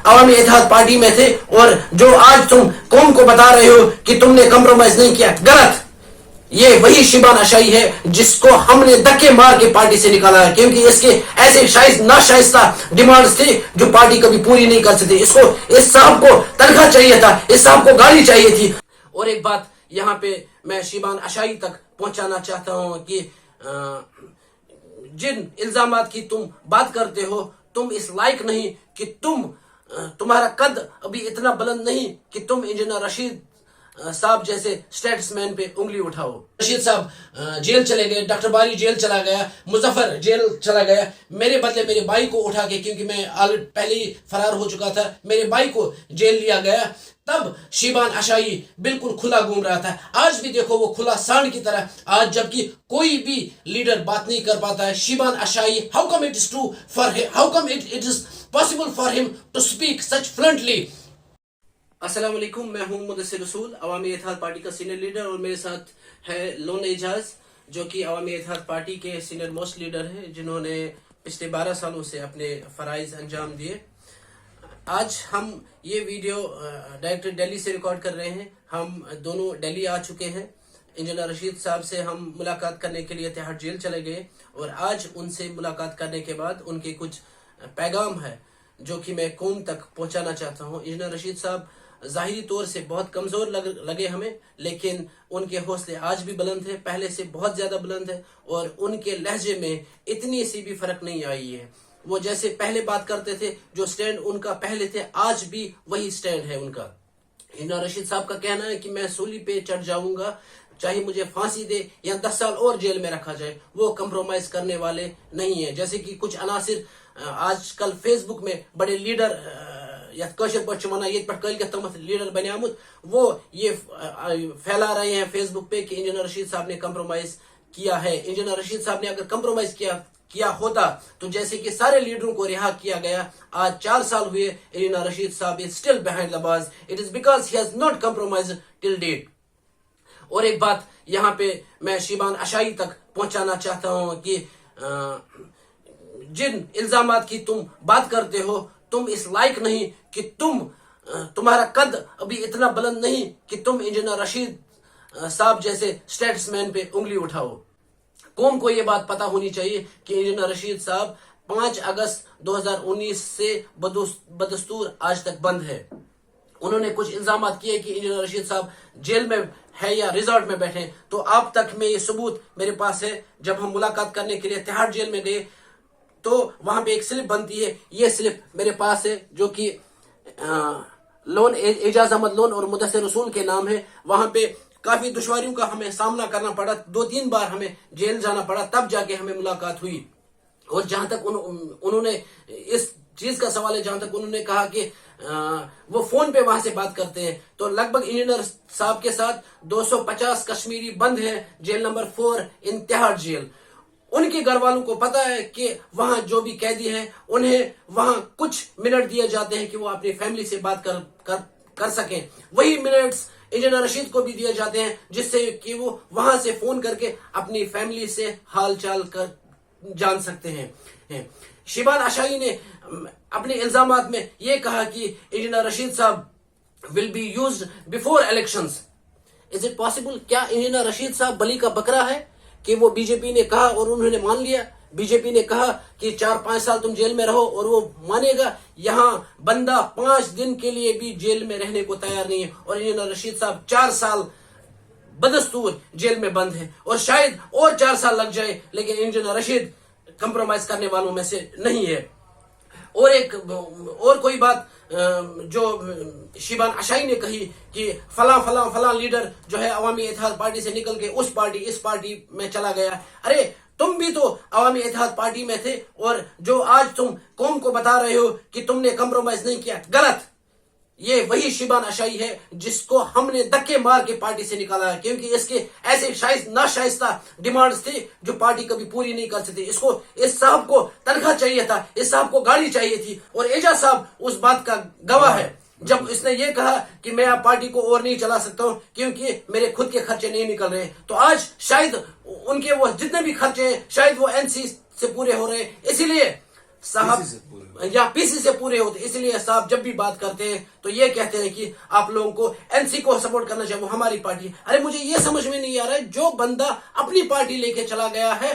अवामी Ittehad party में थे और जो आज तुम कौम को बता रहे हो कि तुमने कम्प्रोमाइज नहीं किया, गलत। ये वही शिबान अशाई है जिसको हमने धक्के मार के पार्टी से निकाला है, क्योंकि इसके ऐसे नाशाइस्ता डिमांड्स थे जो पार्टी कभी पूरी नहीं कर सकती। इसको इस साहब को तनख्वाह चाहिए था, इस साहब को गाड़ी चाहिए थी। और एक बात यहाँ पे मैं शिबान अशाई तक पहुंचाना चाहता हूँ कि जिन इल्जामात की तुम बात करते हो, तुम इस लायक नहीं कि तुम्हारा कद अभी इतना बुलंद नहीं कि तुम इंजीनियर रशीद साहब जैसे स्टेट्समैन पे उंगली उठाओ। रशीद साहब जेल चले गए, डॉक्टर बारी जेल चला गया, मुजफ्फर जेल चला गया। मेरे बदले मेरे भाई को उठा के, क्योंकि मैं पहले ही फरार हो चुका था, मेरे भाई को जेल लिया गया। तब शिबान अशाई बिल्कुल खुला घूम रहा था। आज भी देखो वो खुला सांड की तरह, आज जबकि कोई भी लीडर बात नहीं कर पाता है। Shiban Ashai, how come it is true for him, how come it is possible for him to speak such fluently. अस्सलाम वालेकुम, मैं हूं मुदस्सिर रसूल, अवामी इत्तेहाद पार्टी का सीनियर लीडर, और मेरे साथ है लोन एजाज जो कि अवामी इत्तेहाद पार्टी के सीनियर मोस्ट लीडर हैं, जिन्होंने पिछले 12 सालों से अपने फराइज अंजाम दिए। आज हम ये वीडियो डायरेक्ट दिल्ली से रिकॉर्ड कर रहे हैं। हम दोनों दिल्ली आ चुके हैं। इंजीनियर रशीद साहब से हम मुलाकात करने के लिए तिहाड़ जेल चले गए, और आज उनसे मुलाकात करने के बाद उनके कुछ पैगाम है जो कि मैं कौम तक पहुंचाना चाहता हूं। इंजीनियर रशीद साहब ज़ाहिरी तौर से बहुत कमज़ोर लगे हमें, लेकिन उनके हौसले आज भी बुलंद है, पहले से बहुत ज़्यादा बुलंद है, और उनके लहजे में इतनी सी भी फ़र्क नहीं आई है। वो जैसे पहले बात करते थे, जो स्टैंड उनका पहले थे, आज भी वही स्टैंड है उनका। इंजीनियर रशीद साहब का कहना है कि मैं सूली पे चढ़ जाऊंगा, चाहे मुझे फांसी दे या 10 साल और जेल में रखा जाए। वो कंप्रोमाइज करने वाले नहीं है। जैसे कि कुछ अनासिर आजकल फेसबुक में बड़े लीडर या कशर पे वन ये पे तमत लीडर बनियामुत, वो ये फैला रहे हैं फेसबुक पे कि इंजीनियर रशीद साहब ने कंप्रोमाइज किया है। इंजीनियर रशीद साहब ने अगर कंप्रोमाइज किया होता तो जैसे कि सारे लीडरों को रिहा किया गया, आज 4 साल हुए, इंजीनियर रशीद साहब is still behind the bars. It is because he has not compromise till date. और एक बात यहाँ पे मैं शिबान अशाई तक पहुंचाना चाहता हूँ कि जिन इल्जामात की तुम बात करते हो, तुम इस लायक नहीं कि तुम्हारा कद अभी इतना बुलंद नहीं कि तुम इंजीनियर रशीद साहब जैसे स्टेट्समैन पे उंगली उठाओ। कौम को ये बात पता होनी चाहिए कि इंजीनियर रशीद साहब 5 अगस्त 2019 से बदस्तूर आज तक बंद है। उन्होंने कुछ इल्जामात किए कि इंजीनियर रशीद साहब जेल में है या रिजॉर्ट में बैठे, तो अब तक में ये सबूत मेरे पास है। जब हम मुलाकात करने के लिए तिहाड़ जेल में गए तो वहां पे एक स्लिप बनती है, ये स्लिप मेरे पास है, जो कि लोन एजाज अहमद लोन और मुदस्सिर रसूल के नाम है। वहां पे काफी दुश्वारियों का हमें सामना करना पड़ा, 2-3 बार हमें जेल जाना पड़ा, तब जाके हमें मुलाकात हुई। और जहां तक उन्होंने इस चीज का सवाल है, जहां तक उन्होंने कहा कि वो फोन पे वहां से बात करते हैं, तो लगभग इंजीनियर साहब के साथ 250 कश्मीरी बंद है जेल नंबर 4 इन तिहाड़ जेल। उनके घर वालों को पता है कि वहां जो भी कैदी हैं, उन्हें वहां कुछ मिनट दिए जाते हैं कि वो अपनी फैमिली से बात कर सकें। वही मिनट्स इंजीनियर रशीद को भी दिए जाते हैं, जिससे कि वो वहां से फोन करके अपनी फैमिली से हाल चाल जान सकते हैं। शिबान अशाई ने अपने इल्जामात में ये कहा कि इंजीनियर रशीद साहब will be used before elections. Is it possible? क्या इंजीनियर रशीद साहब बली का बकरा है कि वो बीजेपी ने कहा और उन्होंने मान लिया? बीजेपी ने कहा कि 4-5 साल तुम जेल में रहो और वो मानेगा। यहाँ बंदा 5 दिन के लिए भी जेल में रहने को तैयार नहीं है, और इंजीनियर रशीद साहब 4 साल बदस्तूर जेल में बंद है, और शायद और 4 साल लग जाए, लेकिन इंजीनियर रशीद कंप्रोमाइज करने वालों में से नहीं है। और कोई बात जो शिबान अशाई ने कही कि फला लीडर जो है अवामी इत्तेहाद पार्टी से निकल के इस पार्टी में चला गया। अरे तुम भी तो अवामी इत्तेहाद पार्टी में थे, और जो आज तुम कौम को बता रहे हो कि तुमने कंप्रोमाइज नहीं किया, गलत। ये वही शिबान अशाई है जिसको हमने धक्के मार के पार्टी से निकाला है, क्योंकि इसके ऐसे नाशाइस्ता डिमांड्स थे जो पार्टी कभी पूरी नहीं कर सकती। इस साहब को तनख्वाह चाहिए था, इस साहब को गाड़ी चाहिए थी, और एजाज साहब उस बात का गवाह है जब इसने ये कहा कि मैं अब पार्टी को और नहीं चला सकता हूं क्योंकि मेरे खुद के खर्चे नहीं निकल रहे। तो आज शायद उनके वो जितने भी खर्चे हैं शायद वो एनसी से पूरे हो रहे हैं। इसीलिए साहब PC से पूरे या पीसी से पूरे होते, इसलिए साहब जब भी बात करते हैं तो ये कहते हैं कि आप लोगों को एनसी को सपोर्ट करना चाहिए, वो हमारी पार्टी है। अरे मुझे ये समझ में नहीं आ रहा है, जो बंदा अपनी पार्टी लेके चला गया है,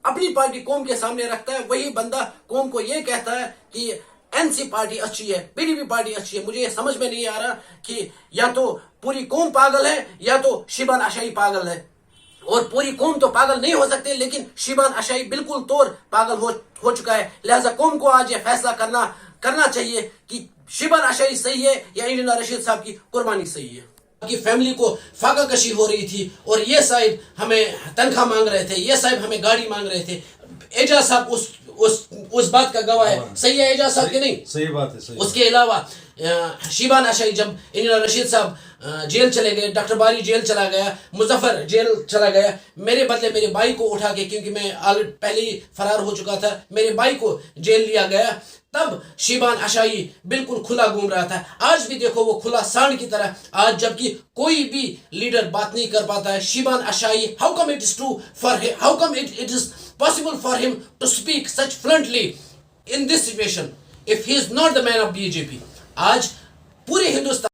अपनी पार्टी कौम के सामने रखता है, वही बंदा कौम को ये कहता है कि एनसी पार्टी अच्छी है, पीडीपी पार्टी अच्छी है। मुझे ये समझ में नहीं आ रहा कि या तो पूरी कौम पागल है या तो शिबान आशाई पागल है। और पूरी कौम तो पागल नहीं हो सकते, लेकिन शिबान आशाई बिल्कुल तौर पागल हो चुका है। लिहाजा कौम को आज ये फैसला करना चाहिए कि शिबान आशाई सही है या इंजीनियर रशीद साहब की कुर्बानी सही है। की फैमिली को फाका कशी हो रही थी और ये साहब हमें तनख्वाह मांग रहे थे, ये साहब हमें गाड़ी मांग रहे थे। एजाज साहब उस बात का गवाह है। सही है एजाज साहब की नहीं? सही बात है, सही। उसके अलावा शिबान आशाई जब इंजीनियर रशीद साहब जेल चले गए, डॉक्टर बारी जेल चला गया, मुजफ्फर जेल चला गया, मेरे बदले मेरे भाई को उठा के, क्योंकि मैं पहले ही फरार हो चुका था, मेरे भाई को जेल लिया गया, तब शिबान आशाई बिल्कुल खुला घूम रहा था। आज भी देखो वो खुला सांड की तरह, आज जबकि कोई भी लीडर बात नहीं कर पाता है। Shiban Ashai, how come it is true for him, how come it is possible for him to speak such fluently in this situation if he is not the man of BJP? आज पूरे हिंदुस्तान